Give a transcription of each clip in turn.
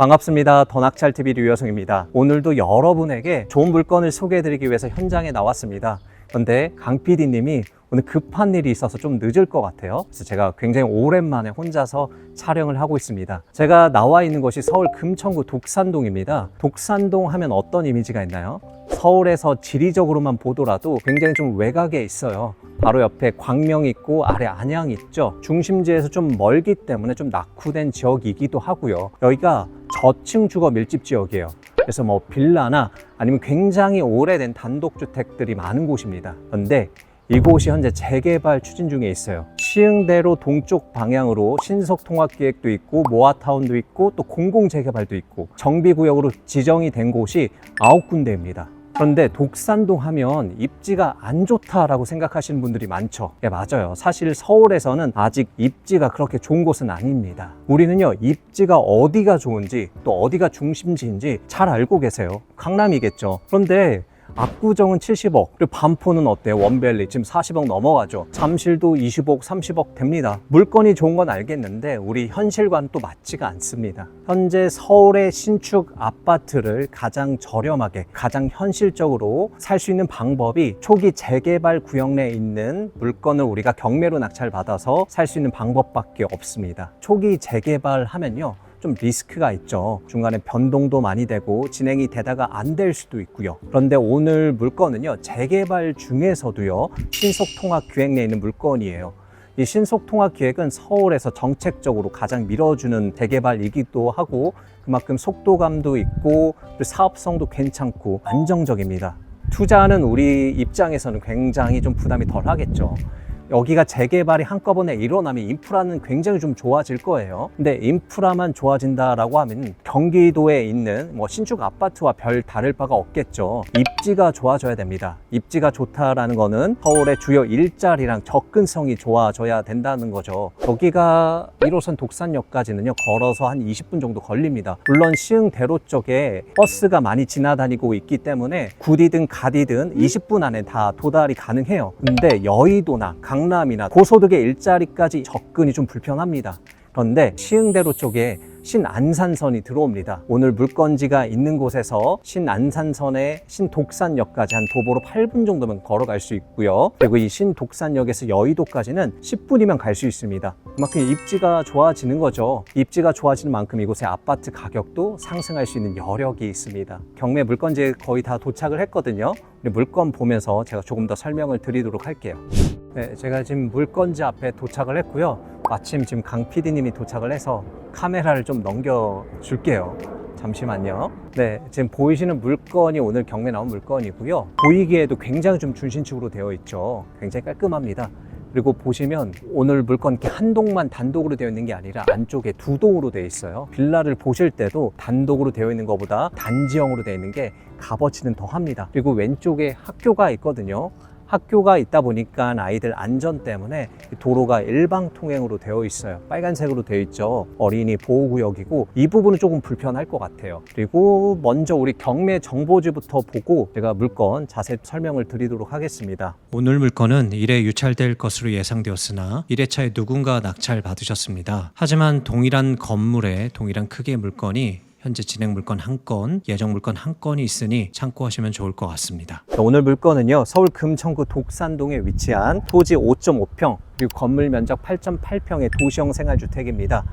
반갑습니다. 더낙찰TV 류여성입니다. 오늘도 여러분에게 좋은 물건을 소개해드리기 위해서 현장에 나왔습니다. 그런데 강 PD님이 오늘 급한 일이 있어서 좀 늦을 것 같아요. 그래서 제가 굉장히 오랜만에 혼자서 촬영을 하고 있습니다. 제가 나와 있는 곳이 서울 금천구 독산동입니다. 독산동 하면 어떤 이미지가 있나요? 서울에서 지리적으로만 보더라도 굉장히 좀 외곽에 있어요. 바로 옆에 광명 있고 아래 안양 있죠. 중심지에서 좀 멀기 때문에 좀 낙후된 지역이기도 하고요. 여기가 저층 주거 밀집 지역이에요. 그래서 뭐 빌라나 아니면 굉장히 오래된 단독주택들이 많은 곳입니다. 그런데 이곳이 현재 재개발 추진 중에 있어요. 시흥대로 동쪽 방향으로 신속통합기획도 있고 모아타운도 있고 또 공공재개발도 있고 정비구역으로 지정이 된 곳이 9군데입니다. 그런데 독산동 하면 입지가 안 좋다라고 생각하시는 분들이 많죠. 예, 맞아요. 사실 서울에서는 아직 입지가 그렇게 좋은 곳은 아닙니다. 우리는요, 입지가 어디가 좋은지 또 어디가 중심지인지 잘 알고 계세요. 강남이겠죠. 그런데 압구정은 70억, 그리고 반포는 어때요? 원밸리 지금 40억 넘어가죠. 잠실도 20억, 30억 됩니다. 물건이 좋은 건 알겠는데 우리 현실과는 또 맞지가 않습니다. 현재 서울의 신축 아파트를 가장 저렴하게, 가장 현실적으로 살 수 있는 방법이 초기 재개발 구역 내에 있는 물건을 우리가 경매로 낙찰받아서 살 수 있는 방법밖에 없습니다. 초기 재개발 하면요, 좀 리스크가 있죠. 중간에 변동도 많이 되고 진행이 되다가 안 될 수도 있고요. 그런데 오늘 물건은요, 재개발 중에서도요, 신속통합기획 내에 있는 물건이에요. 이 신속통합기획은 서울에서 정책적으로 가장 밀어주는 재개발이기도 하고 그만큼 속도감도 있고 사업성도 괜찮고 안정적입니다. 투자하는 우리 입장에서는 굉장히 좀 부담이 덜 하겠죠. 여기가 재개발이 한꺼번에 일어나면 인프라는 굉장히 좀 좋아질 거예요. 근데 인프라만 좋아진다라고 하면 경기도에 있는 뭐 신축 아파트와 별 다를 바가 없겠죠. 입지가 좋아져야 됩니다. 입지가 좋다라는 거는 서울의 주요 일자리랑 접근성이 좋아져야 된다는 거죠. 여기가 1호선 독산역까지는요, 걸어서 한 20분 정도 걸립니다. 물론 시흥대로 쪽에 버스가 많이 지나다니고 있기 때문에 구디든 가디든 20분 안에 다 도달이 가능해요. 근데 여의도나 강남이나 고소득의 일자리까지 접근이 좀 불편합니다. 그런데 시흥대로 쪽에 신안산선이 들어옵니다. 오늘 물건지가 있는 곳에서 신안산선의 신독산역까지 한 도보로 8분 정도면 걸어갈 수 있고요. 그리고 이 신독산역에서 여의도까지는 10분이면 갈 수 있습니다. 그만큼 입지가 좋아지는 거죠. 입지가 좋아지는 만큼 이곳의 아파트 가격도 상승할 수 있는 여력이 있습니다. 경매 물건지에 거의 다 도착을 했거든요. 물건 보면서 제가 조금 더 설명을 드리도록 할게요. 네, 제가 지금 물건지 앞에 도착을 했고요. 마침 지금 강 PD님이 도착을 해서 카메라를 좀 넘겨줄게요. 잠시만요. 네, 지금 보이시는 물건이 오늘 경매 나온 물건이고요. 보이기에도 굉장히 좀 중심축으로 되어 있죠. 굉장히 깔끔합니다. 그리고 보시면 오늘 물건 이렇게 한 동만 단독으로 되어 있는 게 아니라 안쪽에 두 동으로 되어 있어요. 빌라를 보실 때도 단독으로 되어 있는 것보다 단지형으로 되어 있는 게 값어치는 더 합니다. 그리고 왼쪽에 학교가 있거든요. 학교가 있다 보니까 아이들 안전 때문에 도로가 일방통행으로 되어 있어요. 빨간색으로 되어 있죠. 어린이 보호구역이고 이 부분은 조금 불편할 것 같아요. 그리고 먼저 우리 경매 정보지부터 보고 제가 물건 자세히 설명을 드리도록 하겠습니다. 오늘 물건은 1회 유찰될 것으로 예상되었으나 1회차에 누군가 낙찰 받으셨습니다. 하지만 동일한 건물에 동일한 크기의 물건이 현재 진행 물건 한 건, 예정 물건 한 건이 있으니 참고하시면 좋을 것 같습니다. 오늘 물건은요, 서울 금천구 독산동에 위치한 토지 5.5평 그리고 건물 면적 8.8평의 도시형 생활주택입니다.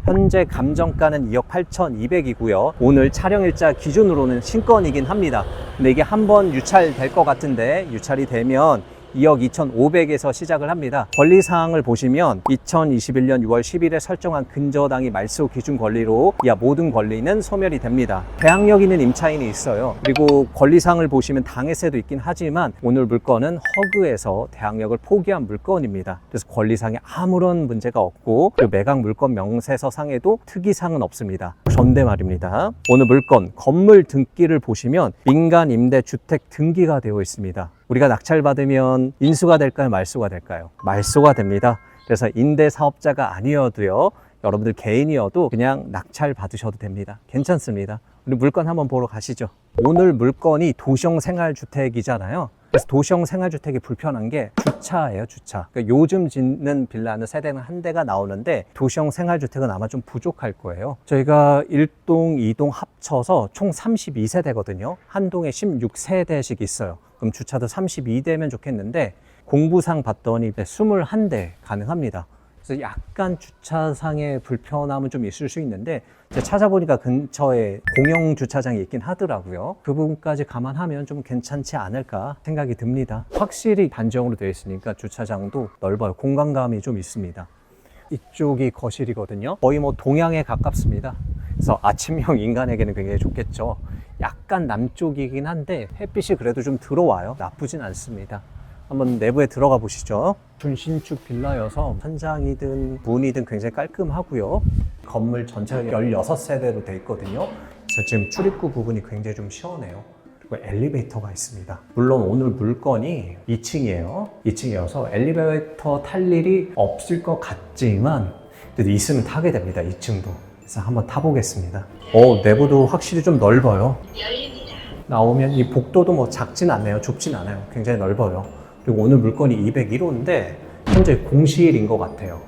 현재 감정가는 2억 8,200이고요. 오늘 촬영일자 기준으로는 신건이긴 합니다. 근데 이게 한번 유찰될 것 같은데 유찰이 되면 2억 2,500에서 시작을 합니다. 권리사항을 보시면 2021년 6월 10일에 설정한 근저당이 말소 기준 권리로 이하 모든 권리는 소멸이 됩니다. 대항력 있는 임차인이 있어요. 그리고 권리사항을 보시면 당해세도 있긴 하지만 오늘 물건은 허그에서 대항력을 포기한 물건입니다. 그래서 권리사항에 아무런 문제가 없고 그리고 매각 물건 명세서상에도 특이사항은 없습니다. 그런데 말입니다. 오늘 물건 건물 등기를 보시면 민간임대주택 등기가 되어 있습니다. 우리가 낙찰받으면 인수가 될까요? 말소가 될까요? 말소가 됩니다. 그래서 임대사업자가 아니어도요, 여러분들 개인이어도 그냥 낙찰 받으셔도 됩니다. 괜찮습니다. 우리 물건 한번 보러 가시죠. 오늘 물건이 도시형 생활주택이잖아요. 그래서 도시형 생활주택이 불편한 게 주차예요, 주차. 그러니까 요즘 짓는 빌라는 세대는 한 대가 나오는데 도시형 생활주택은 아마 좀 부족할 거예요. 저희가 1동, 2동 합쳐서 총 32세대거든요. 한 동에 16세대씩 있어요. 그럼 주차도 32대면 좋겠는데 공부상 봤더니 21대 가능합니다. 그래서 약간 주차상의 불편함은 좀 있을 수 있는데 제가 찾아보니까 근처에 공영 주차장이 있긴 하더라고요. 그 부분까지 감안하면 좀 괜찮지 않을까 생각이 듭니다. 확실히 단지형으로 되어 있으니까 주차장도 넓어요. 공간감이 좀 있습니다. 이쪽이 거실이거든요. 거의 뭐 동향에 가깝습니다. 그래서 아침형 인간에게는 굉장히 좋겠죠. 약간 남쪽이긴 한데 햇빛이 그래도 좀 들어와요. 나쁘진 않습니다. 한번 내부에 들어가 보시죠. 준신축 빌라여서 천장이든 문이든 굉장히 깔끔하고요. 건물 전체가 16세대로 되어 있거든요. 그래서 지금 출입구 부분이 굉장히 좀 시원해요. 그리고 엘리베이터가 있습니다. 물론 오늘 물건이 2층이에요. 2층이어서 엘리베이터 탈 일이 없을 것 같지만 그래도 있으면 타게 됩니다. 2층도. 그래서 한번 타보겠습니다. 내부도 확실히 좀 넓어요. 나오면 이 복도도 뭐 작진 않네요. 좁진 않아요. 굉장히 넓어요. 그리고 오늘 물건이 201호인데 현재 공실인 것 같아요.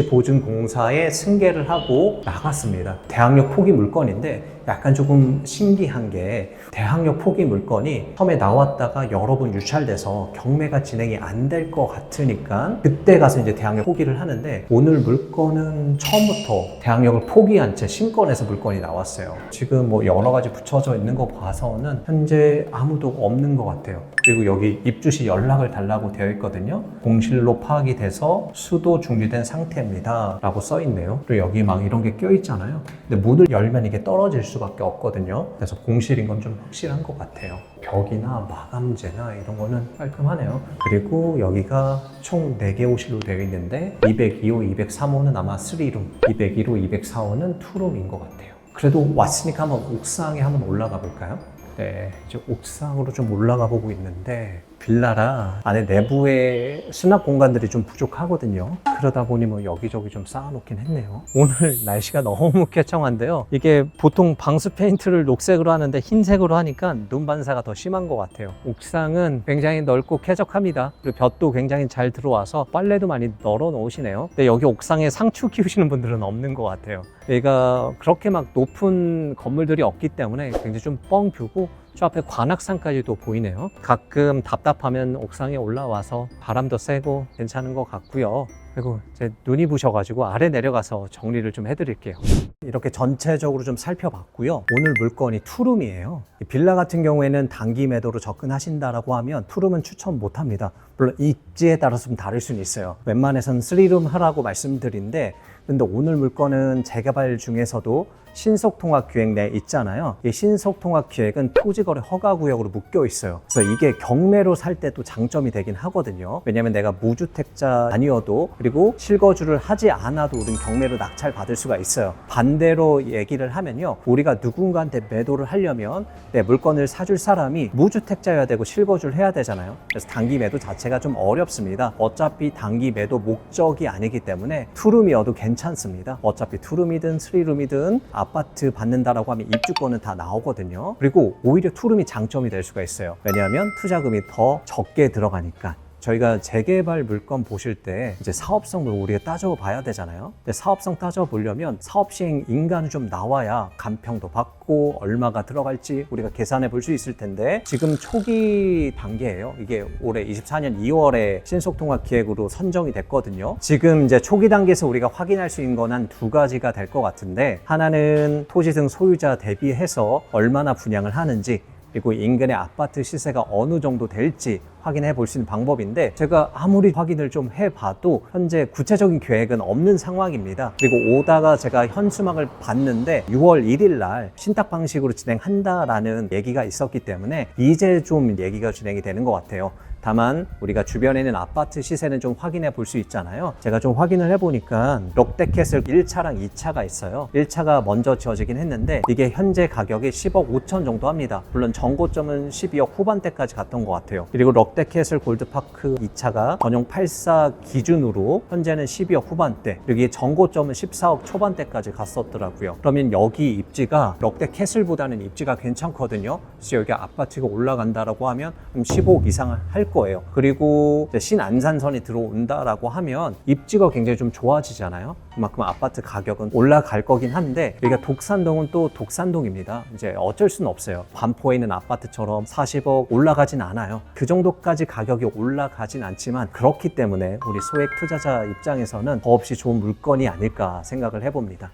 주택도시보증공사에 승계를 하고 나갔습니다. 대항력 포기 물건인데 약간 조금 신기한 게 대항력 포기 물건이 처음에 나왔다가 여러 번 유찰돼서 경매가 진행이 안 될 것 같으니까 그때 가서 이제 대항력 포기를 하는데 오늘 물건은 처음부터 대항력을 포기한 채 신권에서 물건이 나왔어요. 지금 뭐 여러 가지 붙여져 있는 거 봐서는 현재 아무도 없는 것 같아요. 그리고 여기 입주 시 연락을 달라고 되어 있거든요. 공실로 파악이 돼서 수도 중지된 상태입니다 라고 써 있네요. 그리고 여기 막 이런 게 껴 있잖아요. 근데 문을 열면 이게 떨어질 수밖에 없거든요. 그래서 공실인 건 좀 확실한 것 같아요. 벽이나 마감재나 이런 거는 깔끔하네요. 그리고 여기가 총 4개 호실로 되어 있는데 202호, 203호는 아마 3룸, 201호, 204호는 2룸인 것 같아요. 그래도 왔으니까 한번 옥상에 한번 올라가 볼까요? 네, 이제 옥상으로 좀 올라가 보고 있는데 빌라라 안에 내부에 수납 공간들이 좀 부족하거든요. 그러다 보니 뭐 여기저기 좀 쌓아놓긴 했네요. 오늘 날씨가 너무 쾌청한데요. 이게 보통 방수 페인트를 녹색으로 하는데 흰색으로 하니까 눈 반사가 더 심한 것 같아요. 옥상은 굉장히 넓고 쾌적합니다. 그리고 볕도 굉장히 잘 들어와서 빨래도 많이 널어 놓으시네요. 근데 여기 옥상에 상추 키우시는 분들은 없는 것 같아요. 여기가 그렇게 막 높은 건물들이 없기 때문에 굉장히 좀 뻥 뷰고 저 앞에 관악산까지도 보이네요. 가끔 답답하면 옥상에 올라와서 바람도 쐬고 괜찮은 것 같고요. 그리고 제 눈이 부셔가지고 아래 내려가서 정리를 좀 해드릴게요. 이렇게 전체적으로 좀 살펴봤고요. 오늘 물건이 투룸이에요. 빌라 같은 경우에는 단기 매도로 접근하신다라고 하면 투룸은 추천 못합니다. 물론 입지에 따라서 좀 다를 수는 있어요. 웬만해서는 3룸 하라고 말씀드린데 근데 오늘 물건은 재개발 중에서도 신속통합기획 내에 있잖아요. 이 신속통합기획은 토지거래 허가구역으로 묶여 있어요. 그래서 이게 경매로 살 때도 장점이 되긴 하거든요. 왜냐면 내가 무주택자 아니어도 그리고 실거주를 하지 않아도 우린 경매로 낙찰 받을 수가 있어요. 반대로 얘기를 하면요. 우리가 누군가한테 매도를 하려면 내 물건을 사줄 사람이 무주택자여야 되고 실거주를 해야 되잖아요. 그래서 단기 매도 자체가 좀 어렵습니다. 어차피 단기 매도 목적이 아니기 때문에 투룸이어도 괜찮습니다. 어차피 투룸이든 3룸이든 아파트 받는다라고 하면 입주권은 다 나오거든요. 그리고 오히려 투룸이 장점이 될 수가 있어요. 왜냐하면 투자금이 더 적게 들어가니까. 저희가 재개발 물건 보실 때 이제 사업성을 우리가 따져봐야 되잖아요. 근데 사업성 따져보려면 사업 시행 인가는 좀 나와야 간평도 받고 얼마가 들어갈지 우리가 계산해 볼 수 있을 텐데 지금 초기 단계예요. 이게 올해 24년 2월에 신속통합 기획으로 선정이 됐거든요. 지금 이제 초기 단계에서 우리가 확인할 수 있는 건 한 2가지가 될 것 같은데 하나는 토지 등 소유자 대비해서 얼마나 분양을 하는지 그리고 인근의 아파트 시세가 어느 정도 될지 확인해 볼 수 있는 방법인데 제가 아무리 확인을 좀 해봐도 현재 구체적인 계획은 없는 상황입니다. 그리고 오다가 제가 현수막을 봤는데 6월 1일 날 신탁 방식으로 진행한다라는 얘기가 있었기 때문에 이제 좀 얘기가 진행이 되는 것 같아요. 다만 우리가 주변에 있는 아파트 시세는 좀 확인해 볼 수 있잖아요. 제가 좀 확인을 해보니까 롯데캐슬 1차랑 2차가 있어요. 1차가 먼저 지어지긴 했는데 이게 현재 가격이 10억 5천 정도 합니다. 물론 정고점은 12억 후반대까지 갔던 것 같아요. 그리고 롯데캐슬 골드파크 2차가 전용 84 기준으로 현재는 12억 후반대, 그리고 이게 정고점은 14억 초반대까지 갔었더라고요. 그러면 여기 입지가 롯데캐슬보다는 입지가 괜찮거든요. 그래서 여기 아파트가 올라간다라고 하면 15억 이상을 할 거예요. 그리고 신안산선이 들어온다라고 하면 입지가 굉장히 좀 좋아지잖아요. 그만큼 아파트 가격은 올라갈 거긴 한데, 여기가 독산동은 또 독산동입니다. 이제 어쩔 수는 없어요. 반포에 있는 아파트처럼 40억 올라가진 않아요. 그 정도까지 가격이 올라가진 않지만, 그렇기 때문에 우리 소액 투자자 입장에서는 더없이 좋은 물건이 아닐까 생각을 해봅니다.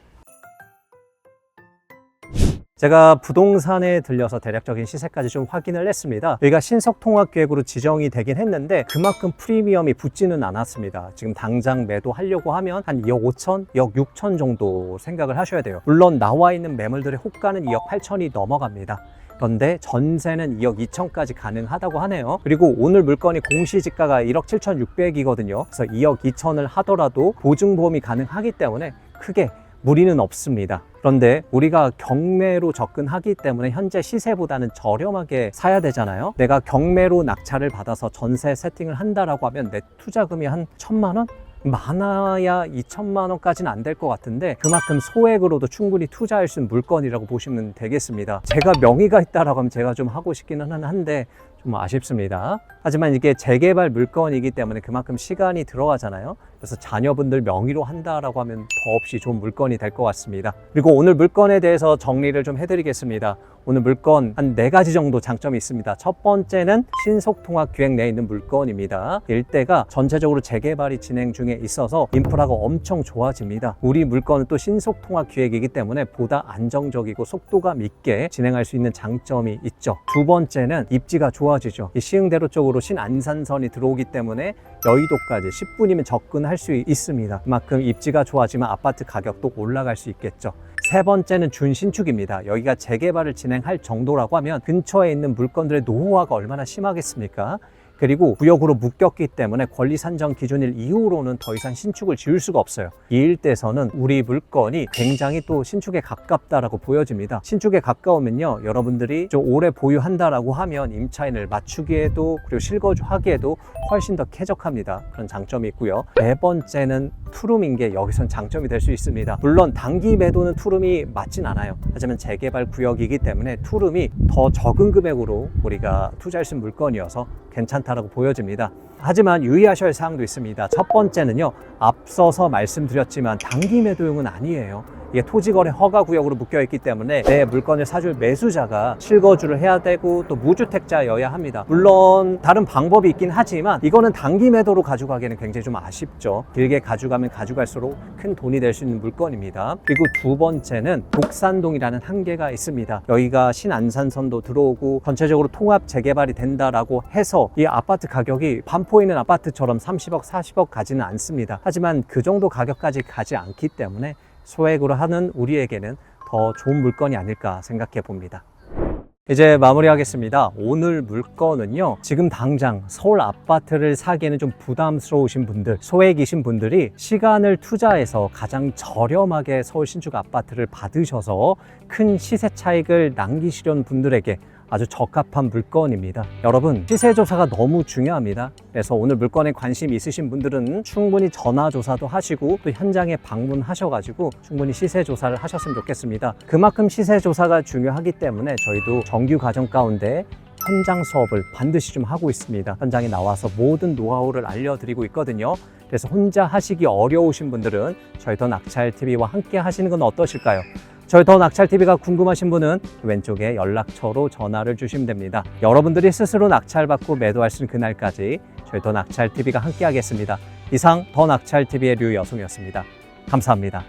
제가 부동산에 들려서 대략적인 시세까지 좀 확인을 했습니다. 여기가 신속통합계획으로 지정이 되긴 했는데 그만큼 프리미엄이 붙지는 않았습니다. 지금 당장 매도하려고 하면 한 2억 5천, 2억 6천 정도 생각을 하셔야 돼요. 물론 나와 있는 매물들의 호가는 2억 8천이 넘어갑니다. 그런데 전세는 2억 2천까지 가능하다고 하네요. 그리고 오늘 물건이 공시지가가 1억 7,600이거든요. 그래서 2억 2천을 하더라도 보증보험이 가능하기 때문에 크게 무리는 없습니다. 그런데 우리가 경매로 접근하기 때문에 현재 시세보다는 저렴하게 사야 되잖아요. 내가 경매로 낙찰을 받아서 전세 세팅을 한다라고 하면 내 투자금이 한 1,000만 원? 많아야 2천만 원까지는 안 될 것 같은데 그만큼 소액으로도 충분히 투자할 수 있는 물건이라고 보시면 되겠습니다. 제가 명의가 있다라고 하면 제가 좀 하고 싶기는 한데 좀 아쉽습니다. 하지만 이게 재개발 물건이기 때문에 그만큼 시간이 들어가잖아요. 그래서 자녀분들 명의로 한다라고 하면 더없이 좋은 물건이 될 것 같습니다. 그리고 오늘 물건에 대해서 정리를 좀 해드리겠습니다. 오늘 물건 한 4가지 정도 장점이 있습니다. 첫 번째는 신속통합 계획 내에 있는 물건입니다. 일대가 전체적으로 재개발이 진행 중에 있어서 인프라가 엄청 좋아집니다. 우리 물건은 또 신속통합 계획이기 때문에 보다 안정적이고 속도감 있게 진행할 수 있는 장점이 있죠. 두 번째는 입지가 좋아지죠. 이 시흥대로 쪽으로 신안산선이 들어오기 때문에 여의도까지 10분이면 접근할 수 있습니다. 그만큼 입지가 좋아지면 아파트 가격도 올라갈 수 있겠죠. 세 번째는 준신축입니다. 여기가 재개발을 진행할 정도라고 하면 근처에 있는 물건들의 노후화가 얼마나 심하겠습니까? 그리고 구역으로 묶였기 때문에 권리 산정 기준일 이후로는 더 이상 신축을 지을 수가 없어요. 이 일대에서는 우리 물건이 굉장히 또 신축에 가깝다라고 보여집니다. 신축에 가까우면요, 여러분들이 좀 오래 보유한다라고 하면 임차인을 맞추기에도 그리고 실거주하기에도 훨씬 더 쾌적합니다. 그런 장점이 있고요. 네 번째는 투룸인 게 여기선 장점이 될 수 있습니다. 물론 단기 매도는 투룸이 맞진 않아요. 하지만 재개발 구역이기 때문에 투룸이 더 적은 금액으로 우리가 투자할 수 있는 물건이어서 괜찮다라고 보여집니다. 하지만 유의하셔야 할 사항도 있습니다. 첫 번째는요, 앞서서 말씀드렸지만 단기 매도용은 아니에요. 이게 토지거래 허가구역으로 묶여있기 때문에 내 물건을 사줄 매수자가 실거주를 해야 되고 또 무주택자여야 합니다. 물론 다른 방법이 있긴 하지만 이거는 단기 매도로 가져가기에는 굉장히 좀 아쉽죠. 길게 가져가면 가져갈수록 큰 돈이 될 수 있는 물건입니다. 그리고 두 번째는 독산동이라는 한계가 있습니다. 여기가 신안산선도 들어오고 전체적으로 통합 재개발이 된다라고 해서 이 아파트 가격이 반포에 있는 아파트처럼 30억, 40억 가지는 않습니다. 하지만 그 정도 가격까지 가지 않기 때문에 소액으로 하는 우리에게는 더 좋은 물건이 아닐까 생각해 봅니다. 이제 마무리하겠습니다. 오늘 물건은요, 지금 당장 서울 아파트를 사기에는 좀 부담스러우신 분들, 소액이신 분들이 시간을 투자해서 가장 저렴하게 서울 신축 아파트를 받으셔서 큰 시세 차익을 남기시려는 분들에게 아주 적합한 물건입니다. 여러분, 시세조사가 너무 중요합니다. 그래서 오늘 물건에 관심 있으신 분들은 충분히 전화조사도 하시고 또 현장에 방문하셔가지고 충분히 시세조사를 하셨으면 좋겠습니다. 그만큼 시세조사가 중요하기 때문에 저희도 정규 과정 가운데 현장 수업을 반드시 좀 하고 있습니다. 현장에 나와서 모든 노하우를 알려드리고 있거든요. 그래서 혼자 하시기 어려우신 분들은 저희 더 낙찰TV와 함께 하시는 건 어떠실까요? 저희 더 낙찰TV가 궁금하신 분은 왼쪽에 연락처로 전화를 주시면 됩니다. 여러분들이 스스로 낙찰받고 매도할 수 있는 그날까지 저희 더 낙찰TV가 함께 하겠습니다. 이상 더 낙찰TV의 류여송이었습니다. 감사합니다.